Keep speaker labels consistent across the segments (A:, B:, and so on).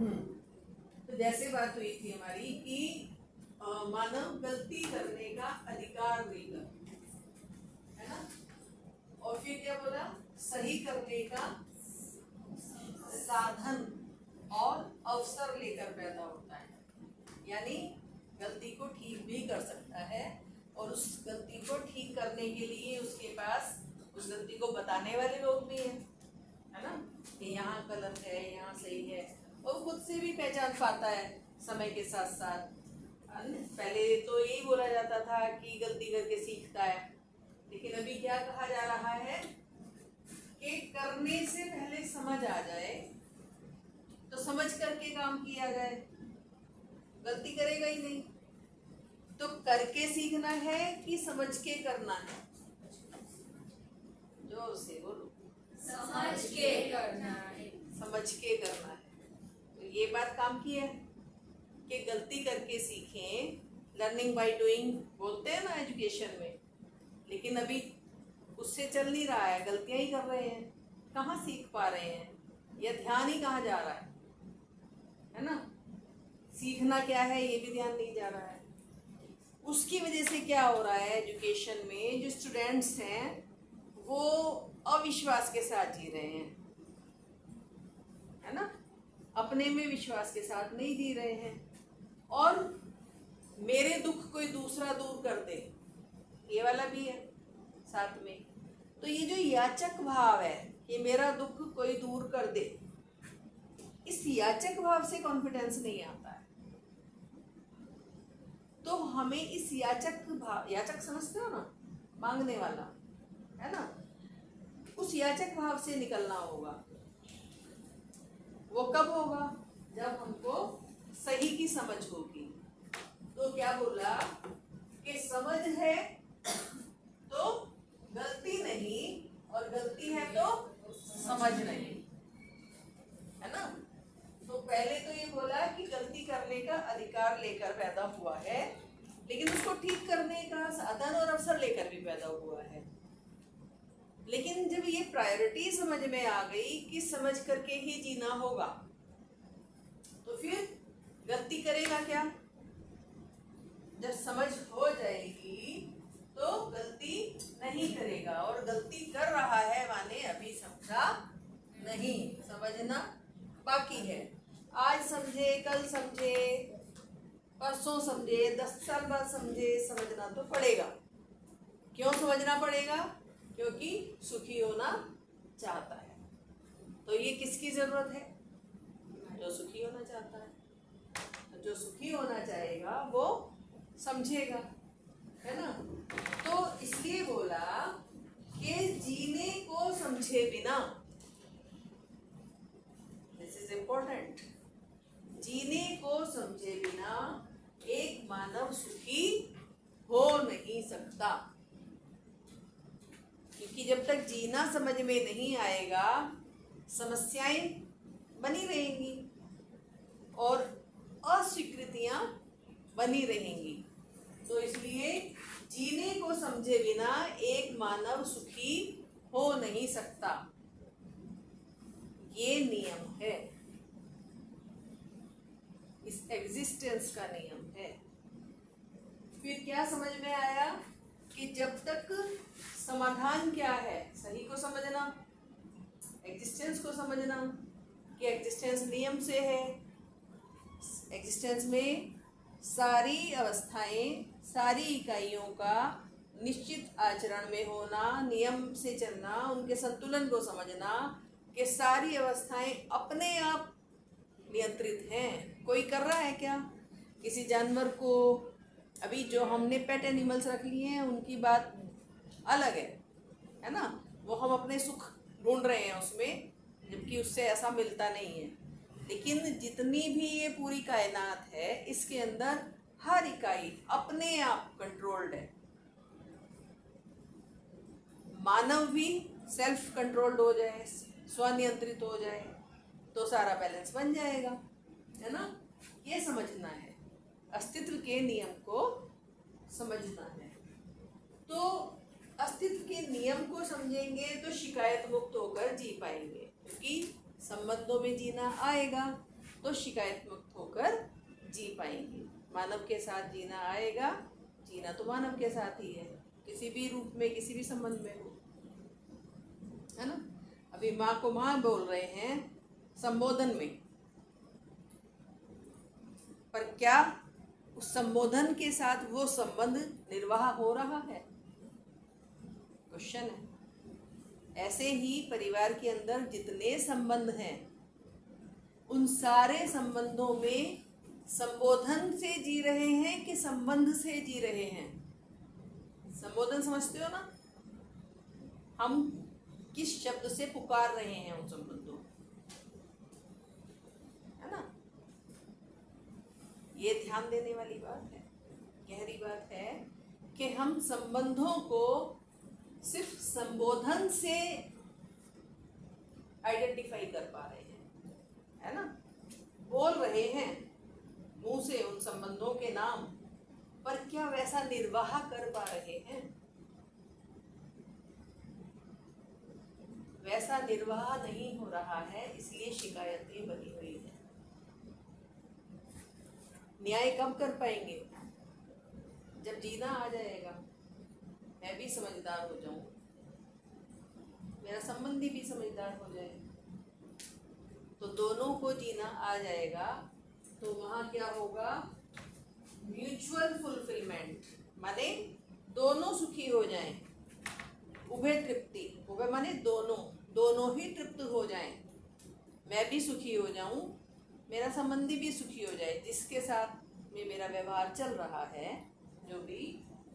A: तो जैसे बात हुई थी हमारी कि मानव गलती करने का अधिकार लेकर, है ना, और फिर क्या बोला, सही करने का साधन और अवसर लेकर पैदा होता है। यानी गलती को ठीक भी कर सकता है और उस गलती को ठीक करने के लिए उसके पास उस गलती को बताने वाले लोग भी हैं, है ना, कि यहाँ गलत है यहाँ सही है, और खुद से भी पहचान पाता है समय के साथ साथ। पहले तो यही बोला जाता था कि गलती करके सीखता है, लेकिन अभी क्या कहा जा रहा है कि करने से पहले समझ आ जाए तो समझ करके काम किया जाए। गलती करेगा ही नहीं तो करके सीखना है कि समझ के करना है? जोर से बोलो।
B: समझ के करना है।
A: समझ के करना है। तो ये बात काम की है कि गलती करके सीखें, लर्निंग बाय डूइंग बोलते हैं ना एजुकेशन में, लेकिन अभी उससे चल नहीं रहा है, गलतियां ही कर रहे हैं, कहाँ सीख पा रहे हैं, या ध्यान ही कहाँ जा रहा है ना, सीखना क्या है ये भी ध्यान नहीं जा रहा है। उसकी वजह से क्या हो रहा है, एजुकेशन में जो स्टूडेंट्स हैं वो अविश्वास के साथ जी रहे हैं, है ना, अपने में विश्वास के साथ नहीं जी रहे हैं, और मेरे दुख कोई दूसरा दूर कर दे, ये वाला भी है साथ में। तो ये जो याचक भाव है कि मेरा दुख कोई दूर कर दे, इस याचक भाव से कॉन्फिडेंस नहीं आता है। तो हमें इस याचक भाव, याचक समझते हो ना, मांगने वाला, है ना, उस याचक भाव से निकलना होगा। वो कब होगा? जब हमको सही की समझ होगी। तो क्या बोला कि समझ है तो गलती नहीं, और गलती है तो समझ नहीं, है ना। तो पहले तो ये बोला कि गलती करने का अधिकार लेकर पैदा हुआ है, लेकिन उसको ठीक करने का साधन और अवसर लेकर भी पैदा हुआ है। लेकिन जब ये प्रायोरिटी समझ में आ गई कि समझ करके ही जीना होगा, तो फिर गलती करेगा क्या? जब समझ हो जाएगी तो गलती नहीं करेगा, और गलती कर रहा है माने अभी समझा नहीं, समझना बाकी है। आज समझे, कल समझे, परसों समझे, 10 साल बाद समझे, समझना तो पड़ेगा। क्यों समझना पड़ेगा? क्योंकि सुखी होना चाहता है। तो ये किसकी जरूरत है? जो सुखी होना चाहता है। तो जो सुखी होना चाहेगा वो समझेगा, है ना। तो इसलिए बोला कि जीने को समझे बिना, दिस इज इम्पोर्टेंट, जीने को समझे बिना एक मानव सुखी हो नहीं सकता। क्योंकि जब तक जीना समझ में नहीं आएगा समस्याएं बनी रहेंगी और अस्वीकृतियां बनी रहेंगी। तो इसलिए जीने को समझे बिना एक मानव सुखी हो नहीं सकता, ये नियम है, इस एग्जिस्टेंस का नियम है। फिर क्या समझ में आया कि जब तक समाधान क्या है, सही को समझना, एग्जिस्टेंस को समझना कि एग्जिस्टेंस नियम से है, एग्जिस्टेंस में सारी अवस्थाएं, सारी इकाइयों का निश्चित आचरण में होना, नियम से चलना, उनके संतुलन को समझना कि सारी अवस्थाएं अपने आप नियंत्रित हैं। कोई कर रहा है क्या? किसी जानवर को, अभी जो हमने पेट एनिमल्स रख लिए हैं उनकी बात अलग है ना, वो हम अपने सुख ढूंढ रहे हैं उसमें, जबकि उससे ऐसा मिलता नहीं है। लेकिन जितनी भी ये पूरी कायनात है, इसके अंदर हर इकाई अपने आप कंट्रोल्ड है। मानव भी सेल्फ कंट्रोल्ड हो जाए, स्वनियंत्रित हो जाए तो सारा बैलेंस बन जाएगा, है ना। ये समझना है, अस्तित्व के नियम को समझना है। तो अस्तित्व के नियम को समझेंगे तो शिकायत मुक्त होकर जी पाएंगे, क्योंकि संबंधों में जीना आएगा। तो शिकायत मुक्त होकर जी पाएंगे। मानव के साथ जीना आएगा, जीना तो मानव के साथ ही है, किसी भी रूप में, किसी भी संबंध में हो, है ना। अभी माँ को माँ बोल रहे हैं संबोधन में, पर क्या उस संबोधन के साथ वो संबंध निर्वाह हो रहा है? क्वेश्चन है। ऐसे ही परिवार के अंदर जितने संबंध हैं, उन सारे संबंधों में संबोधन से जी रहे हैं कि संबंध से जी रहे हैं? संबोधन समझते हो ना, हम किस शब्द से पुकार रहे हैं उन संबंधों, है ना। ये ध्यान देने वाली बात है, गहरी बात है कि हम संबंधों को सिर्फ संबोधन से आइडेंटिफाई कर पा रहे हैं, है ना। बोल रहे हैं मुंह से उन संबंधों के नाम, पर क्या वैसा निर्वाह कर पा रहे हैं? वैसा निर्वाह नहीं हो रहा है, इसलिए शिकायतें बनी हुई हैं। न्याय कब कर पाएंगे? जब जीना आ जाएगा, मैं भी समझदार हो जाऊं, मेरा संबंधी भी समझदार हो जाए, तो दोनों को जीना आ जाएगा। तो वहां क्या होगा? म्यूचुअल फुलफिलमेंट, माने दोनों सुखी हो जाएं, उभय तृप्ति, उभय माने दोनों ही तृप्त हो जाएं, मैं भी सुखी हो जाऊं, मेरा संबंधी भी सुखी हो जाए, जिसके साथ में मेरा व्यवहार चल रहा है जो भी,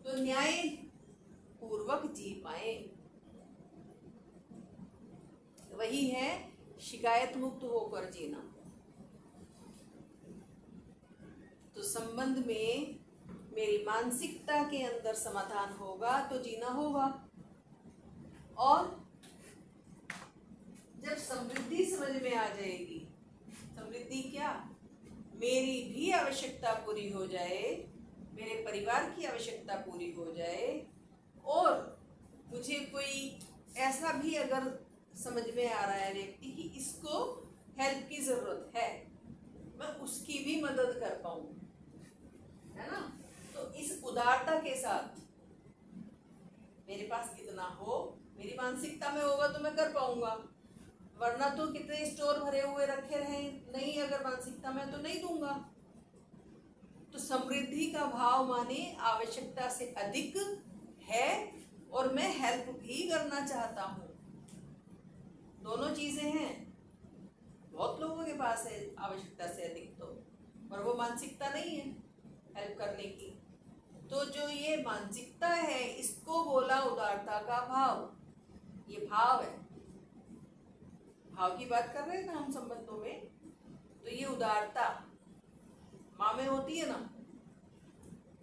A: तो न्याय पूर्वक जी पाए। वही है शिकायत मुक्त होकर जीना। तो संबंध में मेरी मानसिकता के अंदर समाधान होगा तो जीना होगा। और जब समृद्धि समझ में आ जाएगी, समृद्धि क्या? मेरी भी आवश्यकता पूरी हो जाए, मेरे परिवार की आवश्यकता पूरी हो जाए, और मुझे कोई ऐसा भी अगर समझ में आ रहा है व्यक्ति कि इसको हेल्प की जरूरत है, मैं उसकी भी मदद कर पाऊं, है ना। तो इस उदारता के साथ मेरे पास इतना हो, मेरी मानसिकता में होगा तो मैं कर पाऊंगा, वरना तो कितने स्टोर भरे हुए रखे रहे, नहीं अगर मानसिकता में तो नहीं दूंगा। तो समृद्धि का भाव माने आवश्यकता से अधिक है और मैं हेल्प भी करना चाहता हूँ, दोनों चीजें हैं। बहुत लोगों के पास है आवश्यकता से अधिक तो, पर वो मानसिकता नहीं है हेल्प करने की। तो जो ये मानसिकता है, इसको बोला उदारता का भाव। ये भाव है, भाव की बात कर रहे हैं ना हम संबंधों में। तो ये उदारता माँ में होती है ना।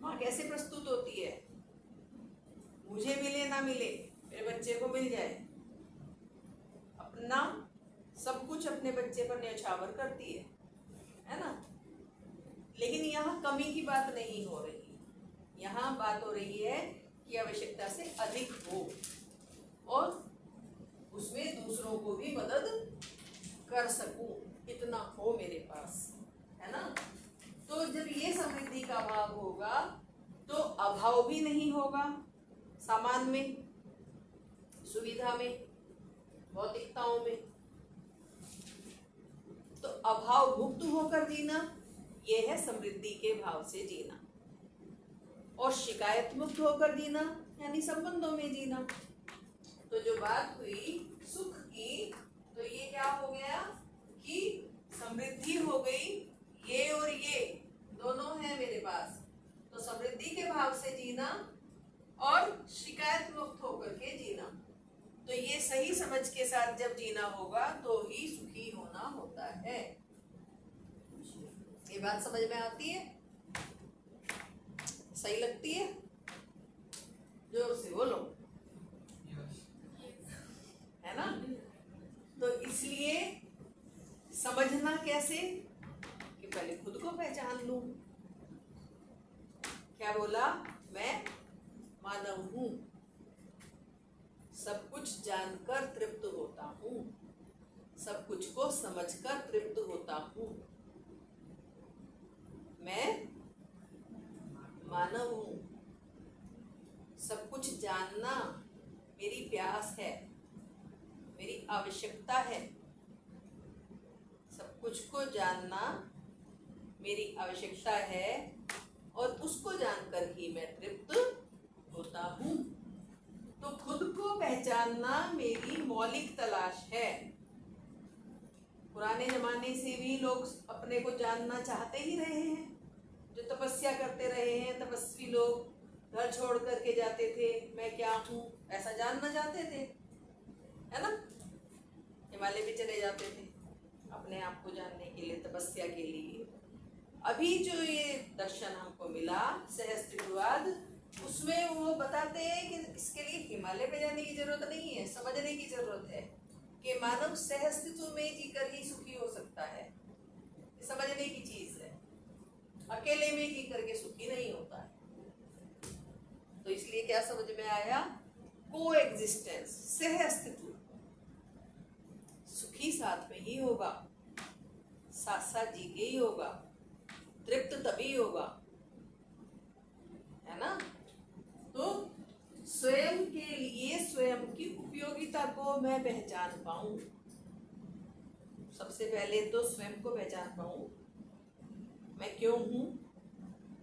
A: माँ कैसे प्रस्तुत होती है? मुझे मिले ना मिले, मेरे बच्चे को मिल जाए, अपना सब कुछ अपने बच्चे पर न्यौछावर करती है ना। लेकिन यहाँ कमी की बात नहीं हो रही, यहाँ बात हो रही है कि आवश्यकता से अधिक हो और उसमें दूसरों को भी मदद कर सकूं, इतना हो मेरे पास, है ना। तो जब ये समृद्धि का भाव होगा तो अभाव भी नहीं होगा, सामान में, सुविधा में, भौतिकताओं में। तो अभाव मुक्त होकर जीना, ये है समृद्धि के भाव से जीना। और शिकायत मुक्त होकर जीना यानी संबंधों में जीना। तो जो बात हुई सुख की, तो ये क्या हो गया कि समृद्धि हो गई, ये और ये दोनों है मेरे पास। तो समृद्धि के भाव से जीना और शिकायत मुक्त होकर के जीना, तो ये सही समझ के साथ जब जीना होगा तो ही सुखी होना होता है। ये बात समझ में आती है? सही लगती है? जोर से बोलो, है ना। तो इसलिए समझना कैसे कि पहले खुद को पहचान लूं। क्या बोला? मैं मानव हूं, सब कुछ जानकर तृप्त होता हूं, सब कुछ को समझकर तृप्त होता हूं, आवश्यकता है। सब कुछ को जानना मेरी आवश्यकता है और उसको जानकर ही मैं तृप्त होता हूँ। तो खुद को पहचानना मेरी मौलिक तलाश है। पुराने जमाने से भी लोग अपने को जानना चाहते ही रहे हैं। जो तपस्या करते रहे हैं, तपस्वी लोग घर छोड़ करके जाते थे, मैं क्या हूँ ऐसा जानना चाहते थे, है ना। हिमालय भी चले जाते थे अपने आप को जानने के लिए, तपस्या के लिए। अभी जो ये दर्शन हमको मिला सहस्त्रवाद, उसमें वो बताते हैं कि इसके लिए हिमालय पे जाने की जरूरत नहीं है, समझने की जरूरत है कि मानव सहअस्तित्व में जीकर ही सुखी हो सकता है। समझने की चीज है, अकेले में जी करके सुखी नहीं होता है। तो इसलिए क्या समझ में आया, को एग्जिस्टेंस, सहअस्तित्व सुखी साथ में ही होगा, साथ साथ जी के ही होगा, तृप्त तभी होगा, है ना। तो स्वयं के लिए स्वयं की उपयोगिता को मैं पहचान पाऊं। सबसे पहले तो स्वयं को पहचान पाऊं, मैं क्यों हूं,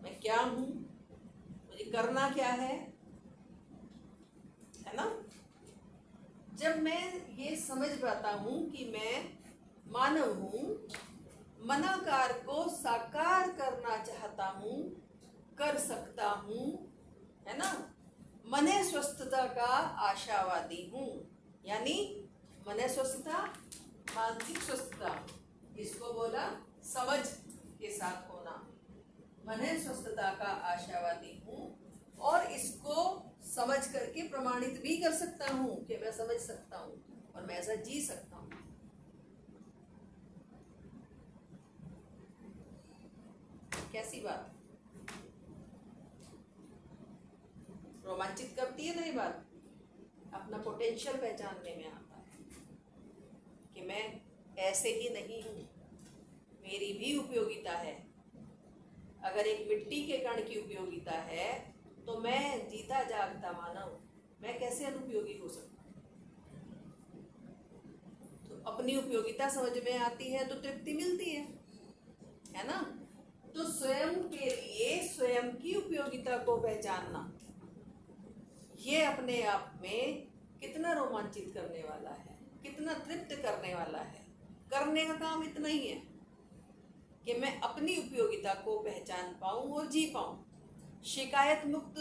A: मैं क्या हूं, मुझे करना क्या है ना। जब मैं ये समझ पाता हूं कि मैं मानव हूं, मनाकार को साकार करना चाहता हूं, कर सकता हूं, है ना। मने स्वस्थता का आशावादी हूं, यानी मने स्वस्थता, मानसिक स्वस्थता, इसको बोला समझ के साथ होना। मने स्वस्थता का आशावादी हूं और इसको समझ करके प्रमाणित भी कर सकता हूं कि मैं समझ सकता हूं और मैं ऐसा जी सकता हूं। कैसी बात, रोमांचित करती है ना ये बात। अपना पोटेंशियल पहचानने में आता है कि मैं ऐसे ही नहीं हूँ, मेरी भी उपयोगिता है। अगर एक मिट्टी के कण की उपयोगिता है तो मैं जीता जागता मानव, मैं कैसे अनुपयोगी हो सकता हूँ। तो अपनी उपयोगिता समझ में आती है तो तृप्ति मिलती है ना। तो स्वयं के लिए स्वयं की उपयोगिता को पहचानना, ये अपने आप में कितना रोमांचित करने वाला है, कितना तृप्त करने वाला है। करने का काम इतना ही है कि मैं अपनी उपयोगिता को पहचान पाऊं और जी पाऊं, शिकायत मुक्त,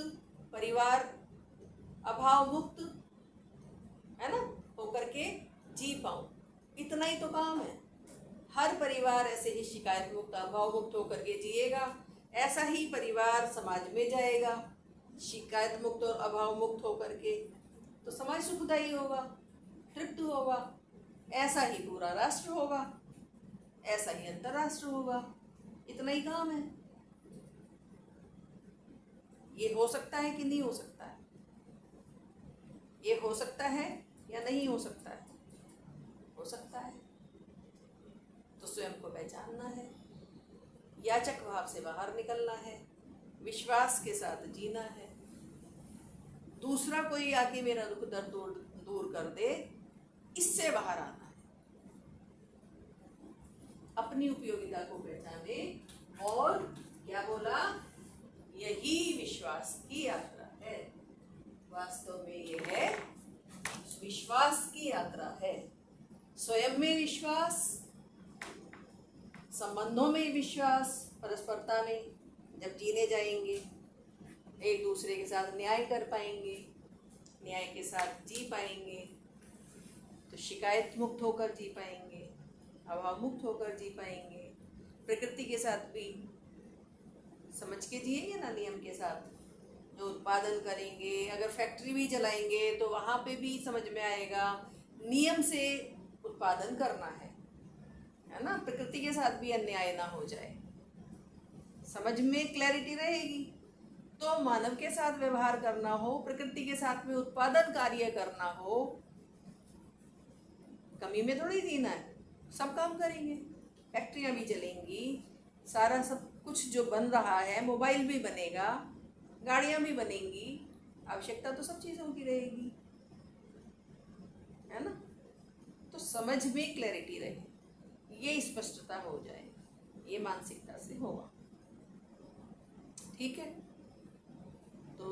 A: परिवार अभाव मुक्त, है ना, होकर के जी पाऊं। इतना ही तो काम है। हर परिवार ऐसे ही शिकायत मुक्त, अभाव मुक्त होकर के जिएगा, ऐसा ही परिवार समाज में जाएगा शिकायत मुक्त और अभाव मुक्त होकर के, तो समाज सुखदायी होगा, तृप्त होगा। ऐसा ही पूरा राष्ट्र होगा, ऐसा ही अंतरराष्ट्र होगा। इतना ही काम है। ये हो सकता है कि नहीं हो सकता है, ये हो सकता है या नहीं हो सकता है, हो सकता है। तो स्वयं को पहचानना है, याचक भाव से बाहर निकलना है, विश्वास के साथ जीना है। दूसरा कोई आके मेरा दुख दर्द दूर कर दे, इससे बाहर आना है। अपनी उपयोगिता को पहचाने और क्या बोला, यही विश्वास की यात्रा है। वास्तव में ये है विश्वास की यात्रा है। स्वयं में विश्वास, संबंधों में विश्वास, परस्परता में जब जीने जाएंगे, एक दूसरे के साथ न्याय कर पाएंगे, न्याय के साथ जी पाएंगे, तो शिकायत मुक्त होकर जी पाएंगे, अभाव मुक्त होकर जी पाएंगे। प्रकृति के साथ भी समझ के जिएंगे ना, नियम के साथ जो उत्पादन करेंगे। अगर फैक्ट्री भी चलाएंगे तो वहाँ पे भी समझ में आएगा नियम से उत्पादन करना है ना। प्रकृति के साथ भी अन्याय ना हो जाए, समझ में क्लैरिटी रहेगी। तो मानव के साथ व्यवहार करना हो, प्रकृति के साथ में उत्पादन कार्य करना हो, कमी में थोड़ी जीना है, सब काम करेंगे, फैक्ट्रियां भी चलेंगी, सारा सब कुछ जो बन रहा है, मोबाइल भी बनेगा, गाड़ियां भी बनेंगी, आवश्यकता तो सब चीज़ों की रहेगी, है ना। तो समझ में क्लैरिटी रहे, ये स्पष्टता हो जाए, ये मानसिकता से होगा। ठीक है, तो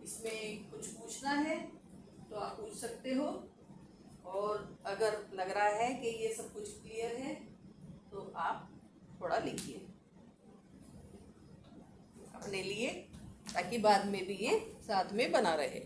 A: इसमें कुछ पूछना है तो आप पूछ सकते हो, और अगर लग रहा है कि ये सब कुछ क्लियर है तो आप थोड़ा लिखिए अपने लिए, ताकि बाद में भी ये साथ में बना रहे।